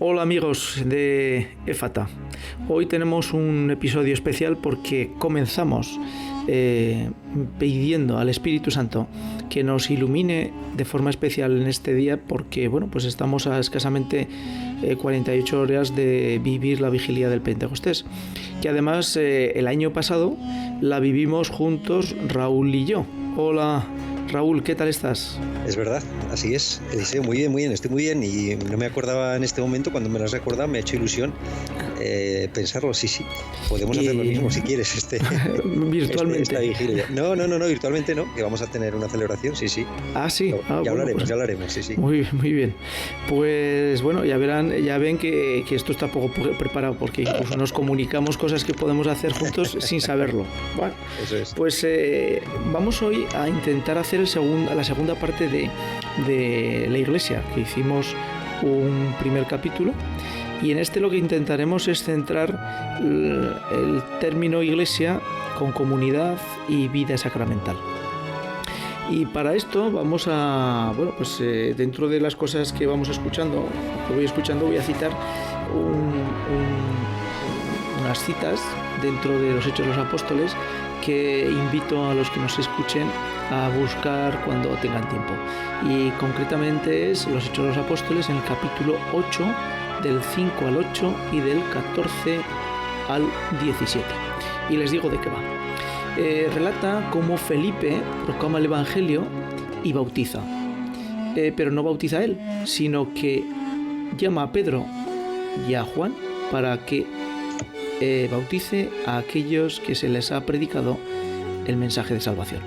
Hola amigos de Éfata. Hoy tenemos un episodio especial porque comenzamos pidiendo al Espíritu Santo que nos ilumine de forma especial en este día porque pues estamos a escasamente 48 horas de vivir la vigilia del Pentecostés, que además el año pasado la vivimos juntos Raúl y yo. Hola Raúl, ¿qué tal estás? Es verdad, así es, Eliseo, muy bien, estoy muy bien y no me acordaba en este momento, cuando me lo has recordado me ha hecho ilusión pensarlo, sí, podemos hacer lo mismo si quieres, virtualmente. esta vigilia. No, virtualmente no, que vamos a tener una celebración, sí. Ah, sí. Ya hablaremos, sí. Muy bien. Pues bueno, ya ven que esto está poco preparado porque incluso nos comunicamos cosas que podemos hacer juntos sin saberlo. Bueno, eso es. Pues vamos hoy a intentar hacer la segunda parte de la iglesia, que hicimos un primer capítulo. Y en este lo que intentaremos es centrar el término iglesia con comunidad y vida sacramental. Y para esto vamos a, dentro de las cosas que voy escuchando, voy a citar unas citas dentro de los Hechos de los Apóstoles que invito a los que nos escuchen a buscar cuando tengan tiempo. Y concretamente es los Hechos de los Apóstoles en el capítulo 8, del 5 al 8 y del 14 al 17. Y les digo de qué va. Relata cómo Felipe proclama el Evangelio y bautiza. Pero no bautiza él, sino que llama a Pedro y a Juan para que bautice a aquellos que se les ha predicado el mensaje de salvación.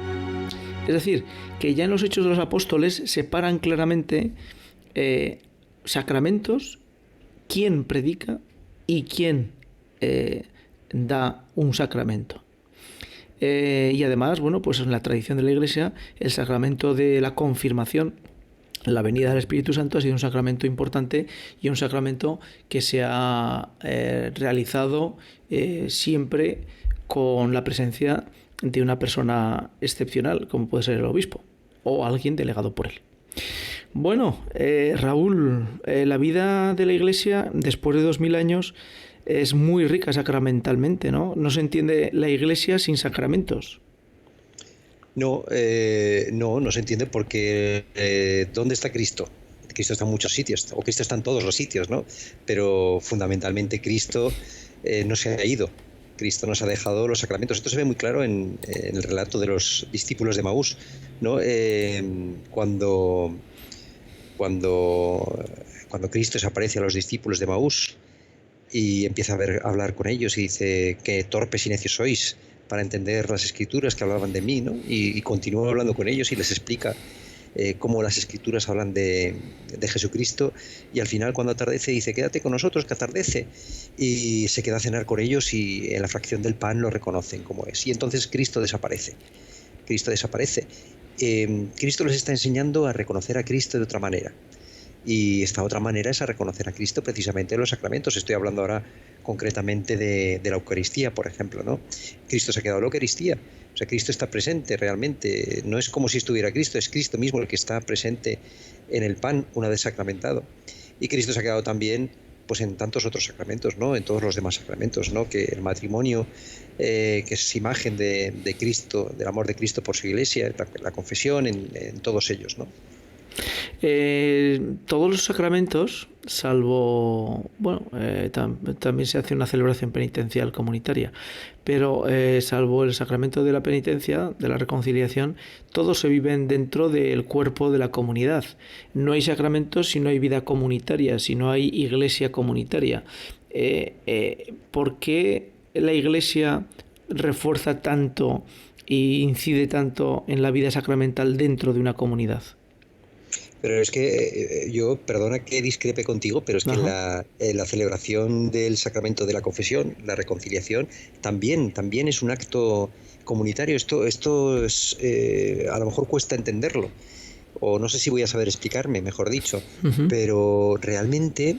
Es decir, que ya en los Hechos de los Apóstoles separan claramente sacramentos, quién predica y quién da un sacramento. Y además, pues en la tradición de la Iglesia, el sacramento de la confirmación, la venida del Espíritu Santo, ha sido un sacramento importante y un sacramento que se ha realizado siempre con la presencia de una persona excepcional, como puede ser el obispo o alguien delegado por él. Bueno, Raúl, la vida de la Iglesia después de 2000 años es muy rica sacramentalmente, ¿no? No se entiende la Iglesia sin sacramentos. No se entiende porque ¿dónde está Cristo? Cristo está en muchos sitios, o Cristo está en todos los sitios, ¿no? Pero fundamentalmente Cristo no se ha ido. Cristo nos ha dejado los sacramentos. Esto se ve muy claro en el relato de los discípulos de Maús, ¿no? Cuando Cristo se aparece a los discípulos de Maús y empieza a hablar con ellos y dice: qué torpes y necios sois para entender las escrituras que hablaban de mí, ¿no? Y continúa hablando con ellos y les explica cómo las escrituras hablan de Jesucristo, y al final, cuando atardece, dice: quédate con nosotros que atardece, y se queda a cenar con ellos y en la fracción del pan lo reconocen como es, y entonces Cristo desaparece. Cristo les está enseñando a reconocer a Cristo de otra manera, y esta otra manera es a reconocer a Cristo precisamente en los sacramentos. Estoy hablando ahora concretamente de la Eucaristía, por ejemplo, ¿no? Cristo se ha quedado en la Eucaristía, o sea, Cristo está presente realmente, no es como si estuviera Cristo, es Cristo mismo el que está presente en el pan una vez sacramentado. Y Cristo se ha quedado también pues en tantos otros sacramentos, ¿no? En todos los demás sacramentos, ¿no? Que el matrimonio, que es imagen de Cristo, del amor de Cristo por su Iglesia, la confesión, en todos ellos, ¿no? Todos los sacramentos, salvo, también se hace una celebración penitencial comunitaria, pero salvo el sacramento de la penitencia, de la reconciliación, todos se viven dentro del cuerpo de la comunidad. No hay sacramentos si no hay vida comunitaria, si no hay iglesia comunitaria. ¿Por qué la Iglesia refuerza tanto e incide tanto en la vida sacramental dentro de una comunidad? Pero es que yo, perdona que discrepe contigo, pero es que la celebración del sacramento de la confesión, la reconciliación, también es un acto comunitario. Esto es, a lo mejor cuesta entenderlo, o no sé si voy a saber explicarme, mejor dicho, pero realmente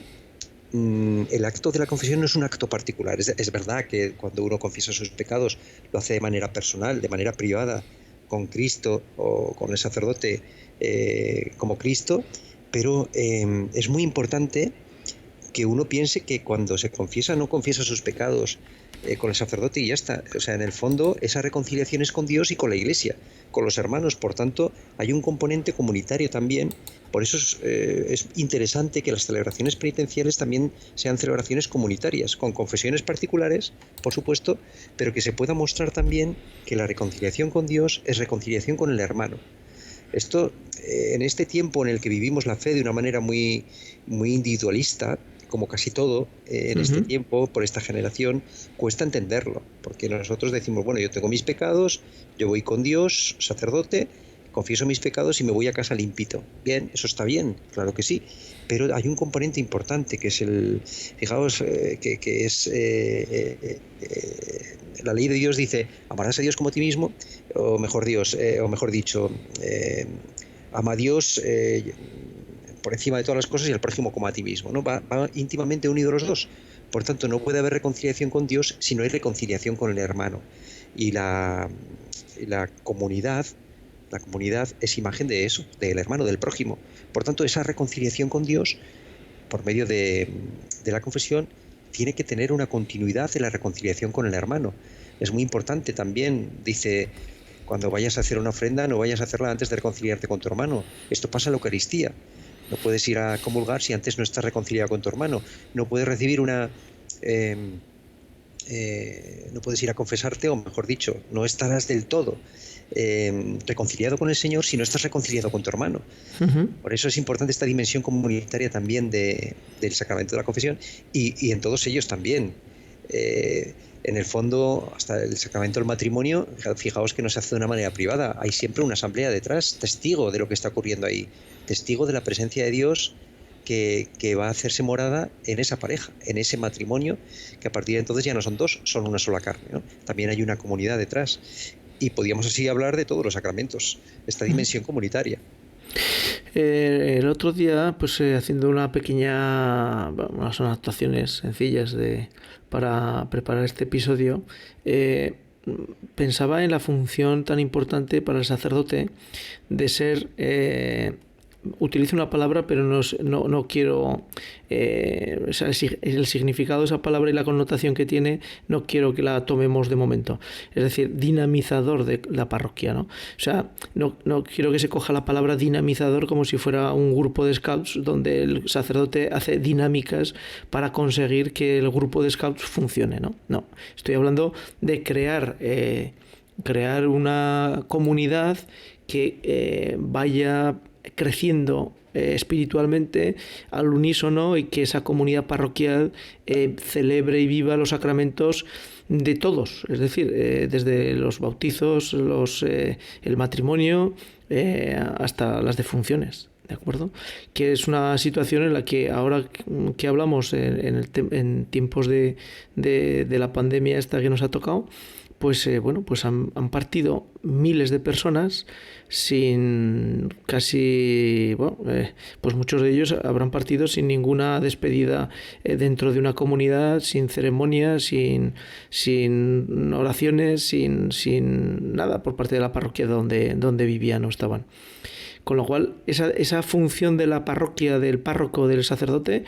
el acto de la confesión no es un acto particular. Es verdad que cuando uno confiesa sus pecados lo hace de manera personal, de manera privada, con Cristo o con el sacerdote como Cristo, pero es muy importante que uno piense que cuando se confiesa no confiesa sus pecados con el sacerdote y ya está. O sea, en el fondo esa reconciliación es con Dios y con la Iglesia, con los hermanos. Por tanto, hay un componente comunitario también. Por eso es interesante que las celebraciones penitenciales también sean celebraciones comunitarias, con confesiones particulares, por supuesto, pero que se pueda mostrar también que la reconciliación con Dios es reconciliación con el hermano. Esto, en este tiempo en el que vivimos la fe de una manera muy, muy individualista, como casi todo en este tiempo, por esta generación, cuesta entenderlo, porque nosotros decimos, bueno, yo tengo mis pecados, yo voy con Dios, sacerdote, confieso mis pecados y me voy a casa limpito. Bien, eso está bien, claro que sí, pero hay un componente importante que es fijaos, que es la ley de Dios dice, amarás a Dios como a ti mismo, o mejor dicho, ama a Dios por encima de todas las cosas y al prójimo como a ti mismo, ¿no? Va íntimamente unidos los dos. Por tanto, no puede haber reconciliación con Dios si no hay reconciliación con el hermano. Y la comunidad es imagen de eso, del hermano, del prójimo. Por tanto, esa reconciliación con Dios, por medio de la confesión, tiene que tener una continuidad en la reconciliación con el hermano. Es muy importante también, dice, cuando vayas a hacer una ofrenda, no vayas a hacerla antes de reconciliarte con tu hermano. Esto pasa en la Eucaristía. No puedes ir a comulgar si antes no estás reconciliado con tu hermano. No puedes recibir no puedes ir a confesarte, o mejor dicho, no estarás del todo reconciliado con el Señor si no estás reconciliado con tu hermano. Por eso es importante esta dimensión comunitaria también del sacramento de la confesión y en todos ellos también. En el fondo, hasta el sacramento del matrimonio, fijaos que no se hace de una manera privada, hay siempre una asamblea detrás, testigo de lo que está ocurriendo ahí, testigo de la presencia de Dios que va a hacerse morada en esa pareja, en ese matrimonio, que a partir de entonces ya no son dos, son una sola carne, ¿no? También hay una comunidad detrás. Y podríamos así hablar de todos los sacramentos, esta dimensión comunitaria. El otro día, pues haciendo unas anotaciones sencillas para preparar este episodio, pensaba en la función tan importante para el sacerdote de ser... utilizo una palabra, pero no quiero... o sea, el significado de esa palabra y la connotación que tiene no quiero que la tomemos de momento. Es decir, dinamizador de la parroquia, ¿no? O sea, no quiero que se coja la palabra dinamizador como si fuera un grupo de scouts donde el sacerdote hace dinámicas para conseguir que el grupo de scouts funcione, ¿no? No, estoy hablando de crear una comunidad que vaya creciendo espiritualmente al unísono y que esa comunidad parroquial celebre y viva los sacramentos de todos, es decir, desde los bautizos, el matrimonio, hasta las defunciones. ¿De acuerdo? Que es una situación en la que ahora que hablamos en tiempos de la pandemia esta que nos ha tocado, pues han partido miles de personas sin casi, pues muchos de ellos habrán partido sin ninguna despedida dentro de una comunidad, sin ceremonias, sin oraciones, sin nada por parte de la parroquia donde vivían o estaban. Con lo cual, esa función de la parroquia, del párroco, del sacerdote,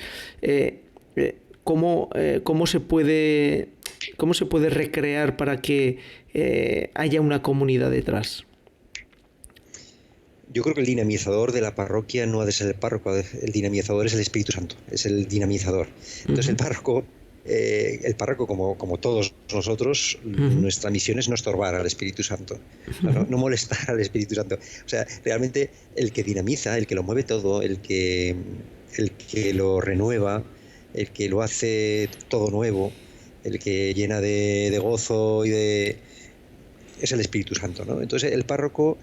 ¿cómo se puede recrear para que haya una comunidad detrás? Yo creo que el dinamizador de la parroquia no ha de ser el párroco, el dinamizador es el Espíritu Santo, es el dinamizador. Entonces el párroco como todos nosotros, nuestra misión es no estorbar al Espíritu Santo, no molestar al Espíritu Santo. O sea, realmente el que dinamiza, el que lo mueve todo, el que lo renueva, el que lo hace todo nuevo, el que llena de gozo es el Espíritu Santo, ¿no? Entonces el párroco,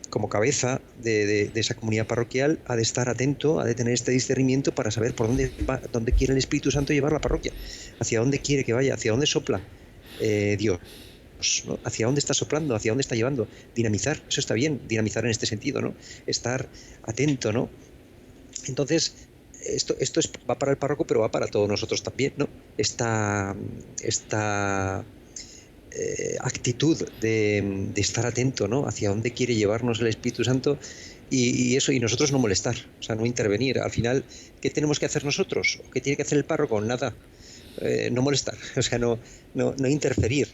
como cabeza de esa comunidad parroquial, ha de estar atento, ha de tener este discernimiento para saber por dónde quiere el Espíritu Santo llevar la parroquia, hacia dónde quiere que vaya, hacia dónde sopla Dios, ¿no? Hacia dónde está soplando, hacia dónde está llevando. Dinamizar, eso está bien, dinamizar en este sentido, ¿no? Estar atento, ¿no? Entonces, esto va para el párroco, pero va para todos nosotros también, ¿no? Esta actitud de estar atento, ¿no? Hacia dónde quiere llevarnos el Espíritu Santo, y eso, y nosotros no molestar, o sea, no intervenir. Al final, ¿qué tenemos que hacer nosotros? ¿Qué tiene que hacer el párroco? Nada, no molestar, o sea, no interferir,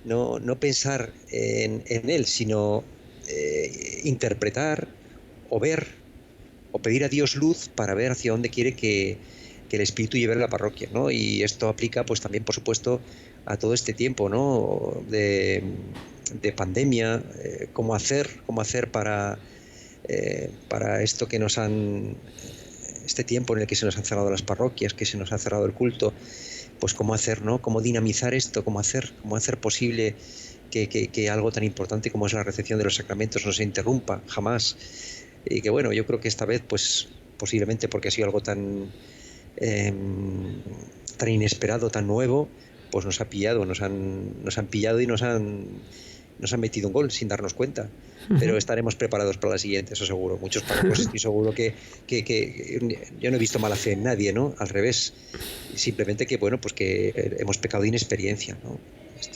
no pensar en él, sino interpretar o ver o pedir a Dios luz para ver hacia dónde quiere que el Espíritu lleve a la parroquia, ¿no? Y esto aplica, pues también, por supuesto, a todo este tiempo, ¿no? De pandemia, cómo hacer para esto que nos han, este tiempo en el que se nos han cerrado las parroquias, que se nos ha cerrado el culto, pues cómo hacer, ¿no? Cómo dinamizar esto, cómo hacer posible que algo tan importante como es la recepción de los sacramentos no se interrumpa jamás. Y que bueno, yo creo que esta vez, pues posiblemente porque ha sido algo tan tan inesperado, tan nuevo, pues nos ha pillado, nos han pillado y nos han metido un gol sin darnos cuenta. Pero estaremos preparados para la siguiente, eso seguro. Muchos párrocos estoy seguro que yo no he visto mala fe en nadie, ¿no? Al revés. Simplemente que, bueno, pues que hemos pecado de inexperiencia, ¿no?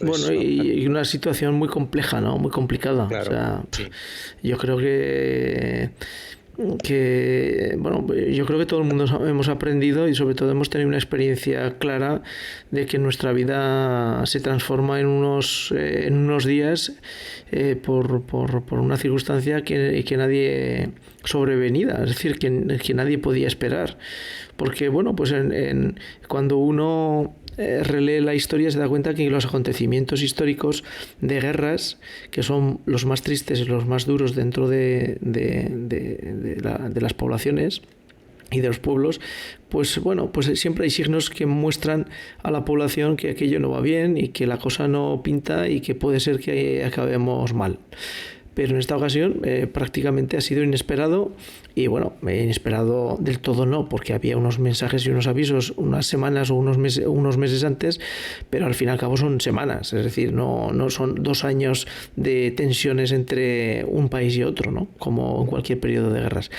Bueno, y una situación muy compleja, ¿no? Muy complicada. Claro, o sea, sí. Yo creo bueno, yo creo que todo el mundo hemos aprendido y sobre todo hemos tenido una experiencia clara de que nuestra vida se transforma en unos días por una circunstancia que nadie sobrevenida, es decir, que nadie podía esperar, porque bueno, pues cuando uno relee la historia se da cuenta que los acontecimientos históricos de guerras, que son los más tristes y los más duros dentro de las poblaciones y de los pueblos, pues bueno, pues siempre hay signos que muestran a la población que aquello no va bien y que la cosa no pinta y que puede ser que acabemos mal. Pero en esta ocasión prácticamente ha sido inesperado, y bueno, inesperado del todo no, porque había unos mensajes y unos avisos unas semanas o unos meses antes, pero al fin y al cabo son semanas, es decir, no son 2 años de tensiones entre un país y otro, ¿no? Como en cualquier periodo de guerras.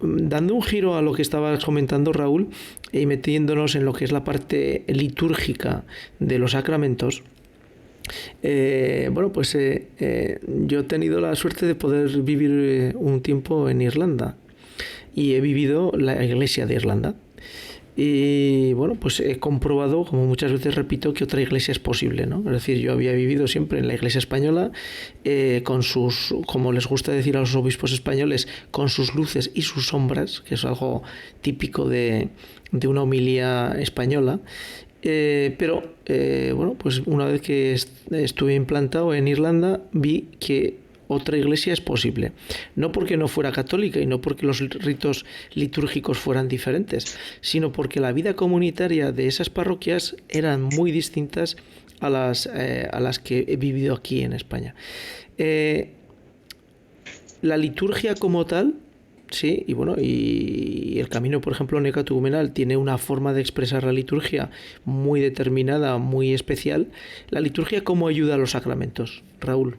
Dando un giro a lo que estabas comentando, Raúl, y metiéndonos en lo que es la parte litúrgica de los sacramentos, bueno, pues yo he tenido la suerte de poder vivir un tiempo en Irlanda y he vivido la iglesia de Irlanda. Y bueno, pues he comprobado, como muchas veces repito, que otra iglesia es posible, ¿no? Es decir, yo había vivido siempre en la iglesia española, con sus, como les gusta decir a los obispos españoles, con sus luces y sus sombras, que es algo típico de una homilía española. Pero bueno, pues una vez que estuve implantado en Irlanda, vi que otra iglesia es posible. No porque no fuera católica y no porque los ritos litúrgicos fueran diferentes, sino porque la vida comunitaria de esas parroquias eran muy distintas a las que he vivido aquí en España. La liturgia como tal, sí, y bueno, y el camino, por ejemplo, neocatecumenal tiene una forma de expresar la liturgia muy determinada, muy especial. La liturgia, ¿cómo ayuda a los sacramentos, Raúl?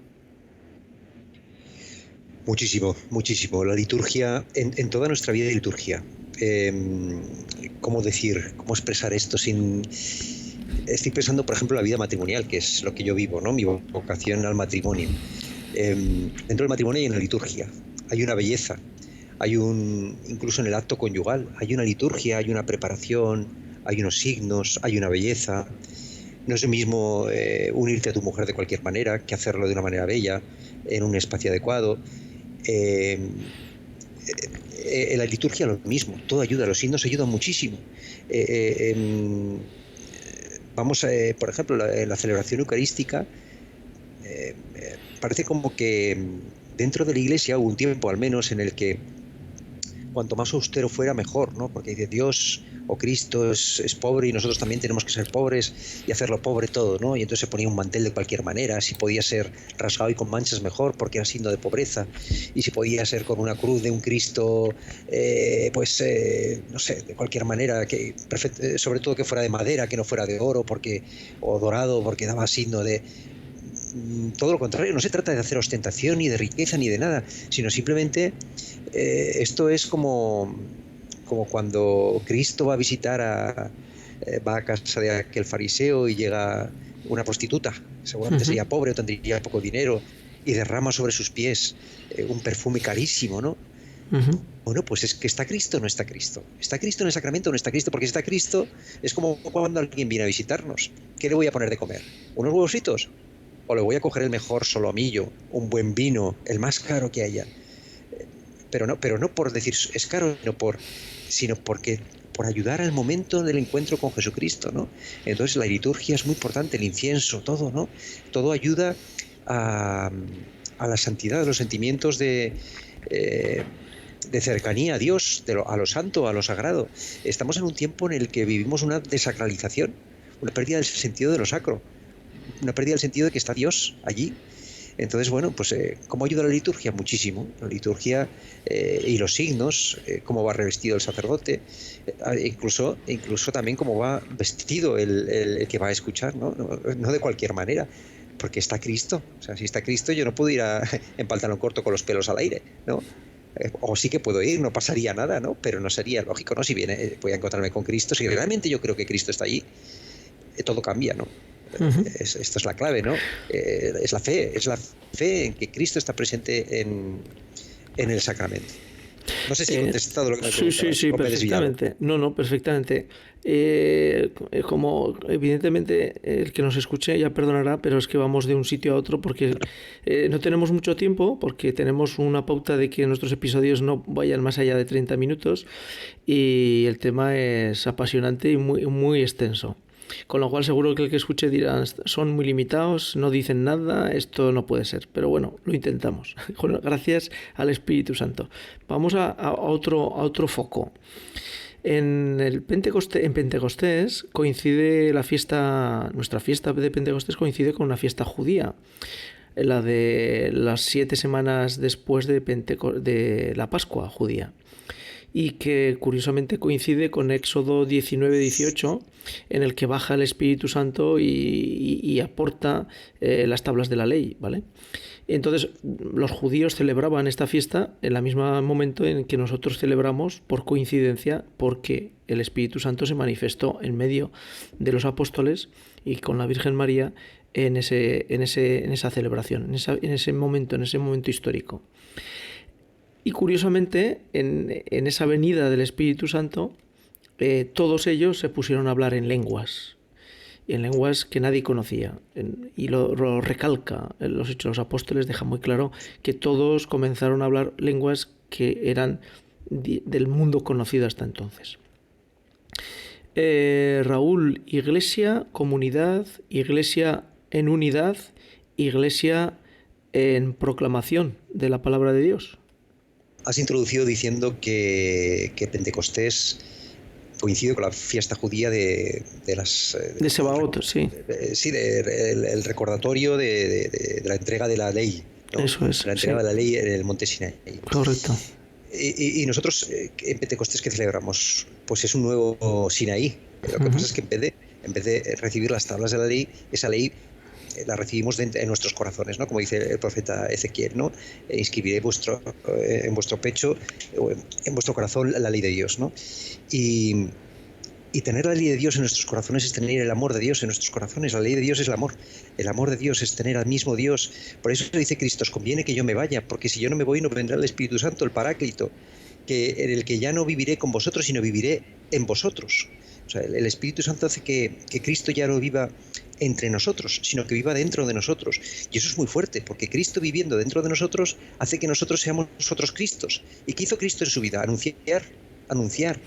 Muchísimo, muchísimo. La liturgia, en toda nuestra vida de liturgia. ¿Cómo decir, cómo expresar esto sin...? Estoy pensando, por ejemplo, en la vida matrimonial, que es lo que yo vivo, ¿no? Mi vocación al matrimonio. Dentro del matrimonio hay una liturgia, hay una belleza. Incluso en el acto conyugal, hay una liturgia, hay una preparación, hay unos signos, hay una belleza. No es lo mismo unirte a tu mujer de cualquier manera que hacerlo de una manera bella, en un espacio adecuado. En la liturgia lo mismo, todo ayuda, los signos ayudan muchísimo. Por ejemplo, en la celebración eucarística, parece como que dentro de la Iglesia hubo un tiempo al menos en el que cuanto más austero fuera mejor, ¿no? Porque dice Dios o Cristo es pobre y nosotros también tenemos que ser pobres y hacerlo pobre todo, ¿no? Y entonces se ponía un mantel de cualquier manera, si podía ser rasgado y con manchas mejor porque era signo de pobreza, y si podía ser con una cruz de un Cristo, no sé, de cualquier manera, sobre todo que fuera de madera, que no fuera de oro o dorado, porque daba signo de... Todo lo contrario, no se trata de hacer ostentación ni de riqueza ni de nada, sino simplemente esto es como cuando Cristo va a visitar va a casa de aquel fariseo y llega una prostituta, seguramente sería pobre o tendría poco dinero, y derrama sobre sus pies un perfume carísimo, ¿no? Ujú. Bueno, pues es que ¿está Cristo o no está Cristo? ¿Está Cristo en el sacramento o no está Cristo? Porque si está Cristo es como cuando alguien viene a visitarnos. ¿Qué le voy a poner de comer? ¿Unos huevos fritos? ¿O le voy a coger el mejor solomillo, un buen vino, el más caro que haya? Pero no por decir es caro, sino porque por ayudar al momento del encuentro con Jesucristo, ¿no? Entonces la liturgia es muy importante, el incienso, todo, ¿no? Todo ayuda a, a la santidad, a los sentimientos de cercanía a Dios, a lo santo, a lo sagrado. Estamos en un tiempo en el que vivimos una desacralización, una pérdida del sentido de lo sacro, una pérdida del sentido de que está Dios allí. Entonces, bueno, pues ¿cómo ayuda la liturgia? Muchísimo. La liturgia y los signos, cómo va revestido el sacerdote, incluso también cómo va vestido el que va a escuchar, ¿no? No de cualquier manera, porque está Cristo. O sea, si está Cristo, yo no puedo ir en pantalón corto con los pelos al aire, ¿no? O sí que puedo ir, no pasaría nada, ¿no? Pero no sería lógico, ¿no? Si voy a encontrarme con Cristo, si realmente yo creo que Cristo está allí, todo cambia, ¿no? Ujú. Esto es la clave, ¿no? Es la fe en que Cristo está presente en el sacramento. No sé si he contestado lo que me Sí, sí, preguntabas sí, o me he desviado. perfectamente. No, perfectamente. Como evidentemente el que nos escuche ya perdonará, pero es que vamos de un sitio a otro porque no tenemos mucho tiempo, porque tenemos una pauta de que nuestros episodios no vayan más allá de 30 minutos y el tema es apasionante y muy, muy extenso. Con lo cual seguro que el que escuche dirá, son muy limitados, no dicen nada, esto no puede ser. Pero bueno, lo intentamos. Gracias al Espíritu Santo. Vamos a otro foco. En Pentecostés coincide nuestra fiesta de Pentecostés coincide con una fiesta judía, la de las 7 semanas después de la Pascua judía, y que curiosamente coincide con Éxodo 19-18, en el que baja el Espíritu Santo y aporta las tablas de la ley, ¿vale? Entonces los judíos celebraban esta fiesta en el mismo momento en que nosotros celebramos, por coincidencia, porque el Espíritu Santo se manifestó en medio de los apóstoles y con la Virgen María en esa celebración, en ese momento histórico. Y curiosamente, en esa venida del Espíritu Santo, todos ellos se pusieron a hablar en lenguas que nadie conocía. Y lo recalca los Hechos de los Apóstoles, deja muy claro que todos comenzaron a hablar lenguas que eran del mundo conocido hasta entonces. Raúl, iglesia, comunidad, iglesia en unidad, iglesia en proclamación de la palabra de Dios. Has introducido diciendo que Pentecostés coincide con la fiesta judía de Sebaot, sí. Sí, el recordatorio de la entrega de la ley, ¿no? Eso es. La entrega de la ley en el monte Sinaí. Correcto. Y nosotros en Pentecostés, ¿qué celebramos? Pues es un nuevo Sinaí. Lo que pasa es que en vez de recibir las tablas de la ley, esa ley la recibimos en nuestros corazones, ¿no? Como dice el profeta Ezequiel, ¿no? Inscribiré en vuestro pecho, en vuestro corazón, la ley de Dios, ¿no? Y tener la ley de Dios en nuestros corazones es tener el amor de Dios en nuestros corazones. La ley de Dios es el amor. El amor de Dios es tener al mismo Dios. Por eso dice Cristo, os conviene que yo me vaya, porque si yo no me voy no vendrá el Espíritu Santo, el Paráclito, en el que ya no viviré con vosotros, sino viviré en vosotros. O sea, el Espíritu Santo hace que Cristo ya no viva entre nosotros, sino que viva dentro de nosotros. Y eso es muy fuerte, porque Cristo viviendo dentro de nosotros hace que nosotros seamos nosotros Cristos. ¿Y qué hizo Cristo en su vida? Anunciar.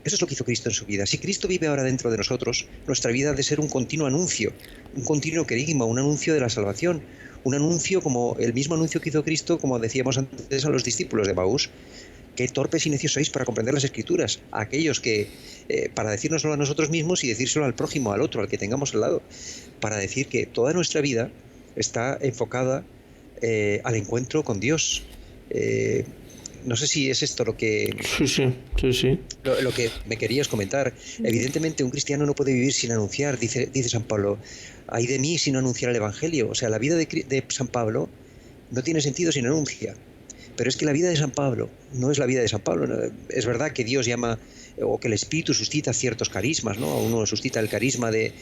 Eso es lo que hizo Cristo en su vida. Si Cristo vive ahora dentro de nosotros, nuestra vida ha de ser un continuo anuncio, un continuo querigma, un anuncio de la salvación, un anuncio como el mismo anuncio que hizo Cristo, como decíamos antes a los discípulos de Emaús. Qué torpes y necios sois para comprender las Escrituras, a aquellos que, para decírnoslo a nosotros mismos y decírselo al prójimo, al otro, al que tengamos al lado, para decir que toda nuestra vida está enfocada al encuentro con Dios. No sé si es esto lo que lo que me querías comentar. Evidentemente un cristiano no puede vivir sin anunciar, dice San Pablo. Ay de mí si no anunciar el Evangelio. O sea, la vida de San Pablo no tiene sentido si no anuncia. Pero es que la vida de San Pablo no es la vida de San Pablo. Es verdad que Dios llama, o que el Espíritu suscita ciertos carismas, ¿no? A uno suscita el carisma de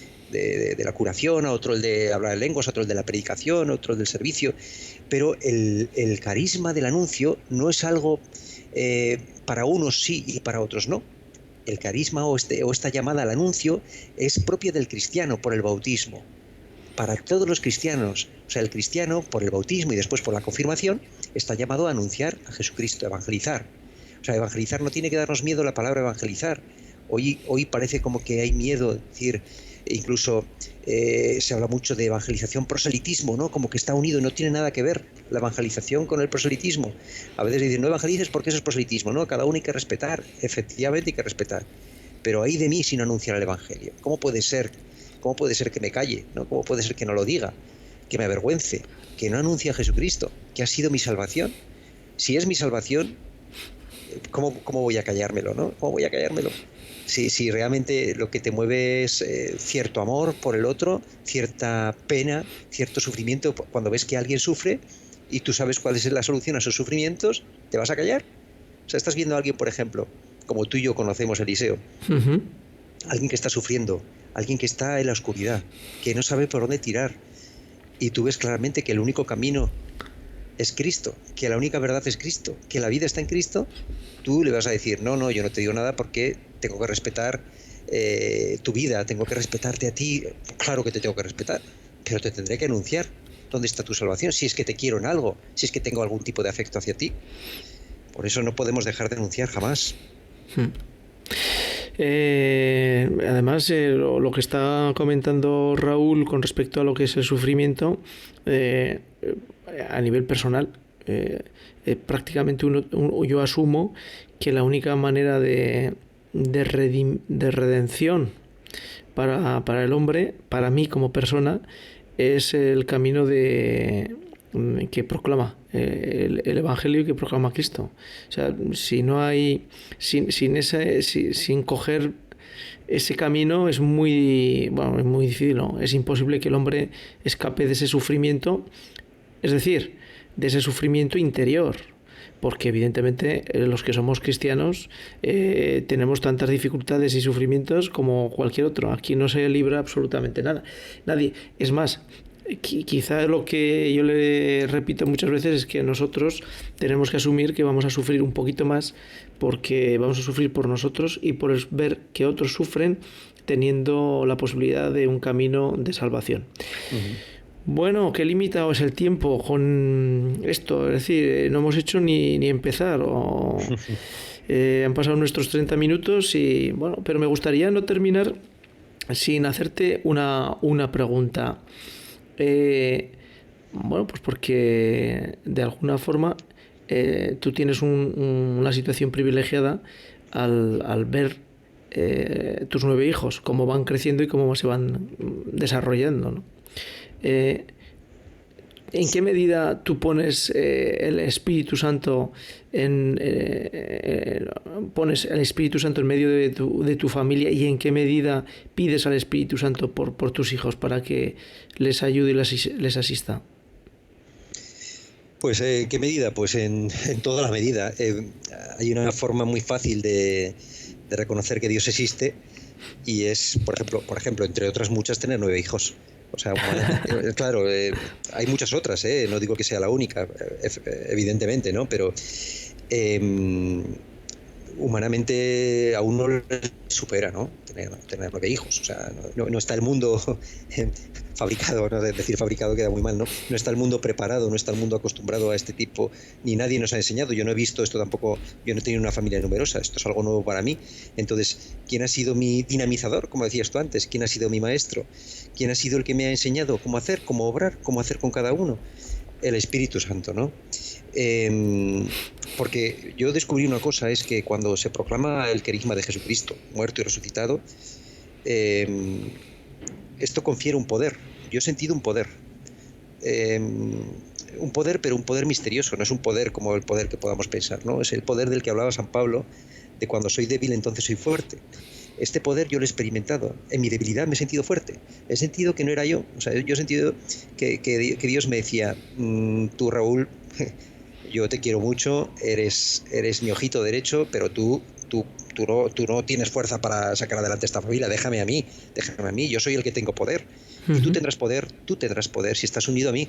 la curación, a otro el de hablar en lenguas, a otro el de la predicación, a otro el del servicio. Pero el carisma del anuncio no es algo para unos sí y para otros no. El carisma o esta llamada al anuncio es propia del cristiano por el bautismo. Para todos los cristianos, o sea, el cristiano por el bautismo y después por la confirmación está llamado a anunciar a Jesucristo, a evangelizar. O sea, evangelizar no tiene que darnos miedo la palabra evangelizar. Hoy parece como que hay miedo, es decir, incluso se habla mucho de evangelización, proselitismo, ¿no? Como que está unido y no tiene nada que ver la evangelización con el proselitismo. A veces dicen, no evangelices porque eso es proselitismo, ¿no? Cada uno hay que respetar, efectivamente hay que respetar. Pero ay de mí si no anunciar el evangelio. ¿Cómo puede ser que me calle, ¿no? ¿Cómo puede ser que no lo diga? Que me avergüence, que no anuncie a Jesucristo, que ha sido mi salvación. Si es mi salvación, ¿cómo voy a callármelo, ¿no? ¿Cómo voy a callármelo? Si realmente lo que te mueve es cierto amor por el otro, cierta pena, cierto sufrimiento, cuando ves que alguien sufre y tú sabes cuál es la solución a esos sufrimientos, ¿te vas a callar? O sea, estás viendo a alguien, por ejemplo, como tú y yo conocemos, Eliseo, alguien que está sufriendo, alguien que está en la oscuridad, que no sabe por dónde tirar, y tú ves claramente que el único camino es Cristo, que la única verdad es Cristo, que la vida está en Cristo, tú le vas a decir, no, yo no te digo nada porque tengo que respetar tu vida, tengo que respetarte a ti. Claro que te tengo que respetar, pero te tendré que anunciar dónde está tu salvación, si es que te quiero en algo, si es que tengo algún tipo de afecto hacia ti. Por eso no podemos dejar de anunciar jamás. Además, lo que está comentando Raúl con respecto a lo que es el sufrimiento, a nivel personal, prácticamente yo asumo que la única manera de redención para el hombre, para mí como persona, es el camino que proclama el Evangelio y que proclama Cristo. O sea, si no hay sin coger ese camino es muy difícil, ¿no? Es imposible que el hombre escape de ese sufrimiento, es decir, de ese sufrimiento interior, porque evidentemente los que somos cristianos tenemos tantas dificultades y sufrimientos como cualquier otro. Aquí no se libra absolutamente nadie. Es más, quizá lo que yo le repito muchas veces es que nosotros tenemos que asumir que vamos a sufrir un poquito más, porque vamos a sufrir por nosotros y por ver que otros sufren teniendo la posibilidad de un camino de salvación. Bueno, qué limitado es el tiempo con esto, es decir, no hemos hecho ni empezar. Han pasado nuestros 30 minutos y bueno, pero me gustaría no terminar sin hacerte una pregunta. Bueno, pues porque de alguna forma tú tienes una situación privilegiada al ver tus 9 hijos, cómo van creciendo y cómo se van desarrollando, ¿no? ¿En qué medida tú pones el Espíritu Santo pones el Espíritu Santo en medio de tu familia, y en qué medida pides al Espíritu Santo por tus hijos para que les ayude y les asista? Pues ¿qué medida? Pues en toda la medida. Hay una forma muy fácil de reconocer que Dios existe, y es, por ejemplo, entre otras muchas, tener 9 hijos. O sea, claro, hay muchas otras, no digo que sea la única, evidentemente, ¿no? Pero humanamente a uno le supera, ¿no? Tener 9 hijos. O sea, no está el mundo fabricado, ¿no? Decir fabricado queda muy mal, ¿no? No está el mundo preparado, no está el mundo acostumbrado a este tipo, ni nadie nos ha enseñado. Yo no he visto esto tampoco, yo no he tenido una familia numerosa, esto es algo nuevo para mí. Entonces, ¿quién ha sido mi dinamizador, como decías tú antes? ¿Quién ha sido mi maestro? ¿Quién ha sido el que me ha enseñado cómo hacer, cómo obrar, cómo hacer con cada uno? El Espíritu Santo, ¿no? Porque yo descubrí una cosa, es que cuando se proclama el querigma de Jesucristo, muerto y resucitado, esto confiere un poder. Yo he sentido un poder, pero un poder misterioso. No es un poder como el poder que podamos pensar, ¿no? Es el poder del que hablaba San Pablo, de cuando soy débil entonces soy fuerte. Este poder yo lo he experimentado. En mi debilidad me he sentido fuerte. He sentido que no era yo. O sea, yo he sentido que Dios me decía, tú, Raúl, yo te quiero mucho, eres mi ojito derecho, pero tú no tienes fuerza para sacar adelante esta familia, déjame a mí, yo soy el que tengo poder. Y tú tendrás poder si estás unido a mí.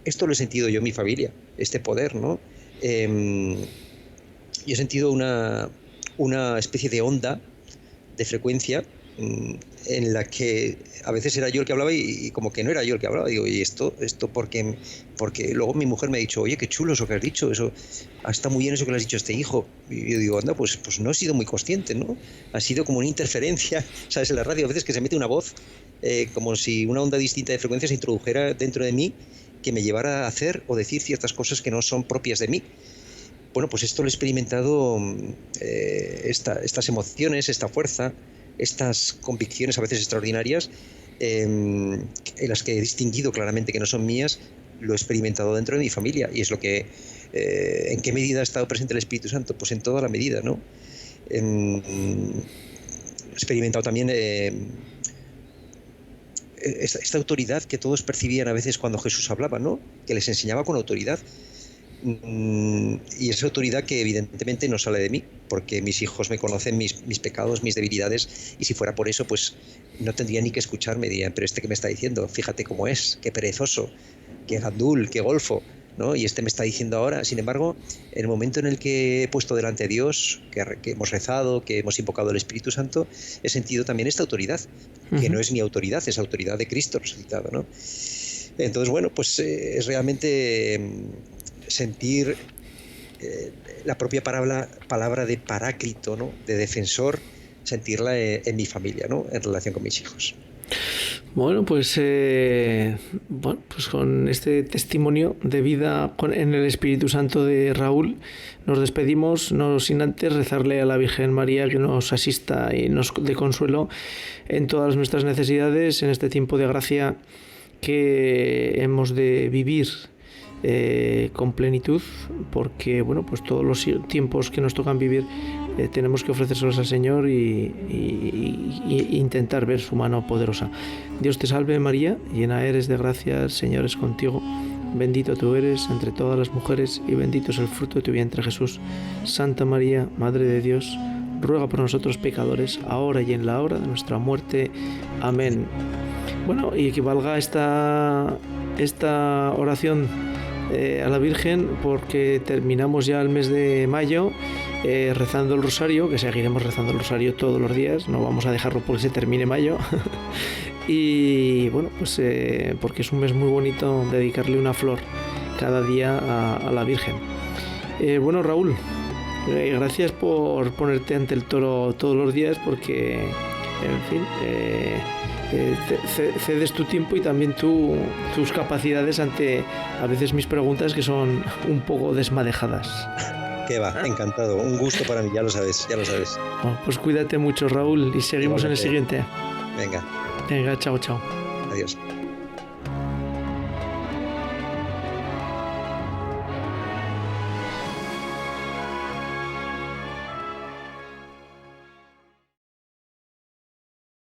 Esto lo he sentido yo en mi familia, este poder, ¿no? Yo he sentido una especie de onda de frecuencia en la que a veces era yo el que hablaba y como que no era yo el que hablaba. Digo, ¿y esto porque luego mi mujer me ha dicho, oye, qué chulo eso que has dicho, eso está muy bien eso que le has dicho a este hijo. Y yo digo, anda, pues no he sido muy consciente, ¿no? Ha sido como una interferencia, ¿sabes? En la radio a veces que se mete una voz, como si una onda distinta de frecuencia se introdujera dentro de mí, que me llevara a hacer o decir ciertas cosas que no son propias de mí. Bueno, pues esto lo he experimentado, estas emociones, esta fuerza, estas convicciones a veces extraordinarias, en las que he distinguido claramente que no son mías, lo he experimentado dentro de mi familia. Y es lo que, ¿en qué medida ha estado presente el Espíritu Santo? Pues en toda la medida, ¿no? He experimentado también esta autoridad que todos percibían a veces cuando Jesús hablaba, ¿no? Que les enseñaba con autoridad. Y esa autoridad que evidentemente no sale de mí, porque mis hijos me conocen mis pecados, mis debilidades, y si fuera por eso, pues no tendría ni que escucharme, dirían, pero este que me está diciendo, fíjate cómo es, qué perezoso, qué gandul, qué golfo, ¿no? Y este me está diciendo ahora. Sin embargo, en el momento en el que he puesto delante a Dios, que hemos rezado, que hemos invocado al Espíritu Santo, he sentido también esta autoridad, que no es mi autoridad, es autoridad de Cristo resucitado, ¿no? Entonces, bueno, pues es realmente sentir la propia palabra de paráclito, ¿no? De defensor, sentirla en mi familia, ¿no? En relación con mis hijos. Bueno, pues con este testimonio de vida en el Espíritu Santo de Raúl, nos despedimos, no sin antes rezarle a la Virgen María que nos asista y nos dé consuelo en todas nuestras necesidades en este tiempo de gracia que hemos de vivir con plenitud, porque bueno, pues todos los tiempos que nos tocan vivir tenemos que ofrecérselos al Señor y intentar ver su mano poderosa. Dios te salve María, llena eres de gracia, el Señor es contigo, bendito tú eres entre todas las mujeres y bendito es el fruto de tu vientre Jesús. Santa María, Madre de Dios, ruega por nosotros pecadores, ahora y en la hora de nuestra muerte. Amén. Bueno, y que valga esta oración a la Virgen, porque terminamos ya el mes de mayo rezando el rosario, que seguiremos rezando el rosario todos los días, no vamos a dejarlo porque se termine mayo. Y bueno, pues porque es un mes muy bonito dedicarle una flor cada día a la Virgen. Bueno, Raúl, gracias por ponerte ante el toro todos los días, porque en fin, cedes tu tiempo y también tus capacidades ante a veces mis preguntas, que son un poco desmadejadas. Qué va, encantado, un gusto para mí, ya lo sabes. Bueno, pues cuídate mucho, Raúl, y seguimos en el siguiente. Venga, chao. adiós.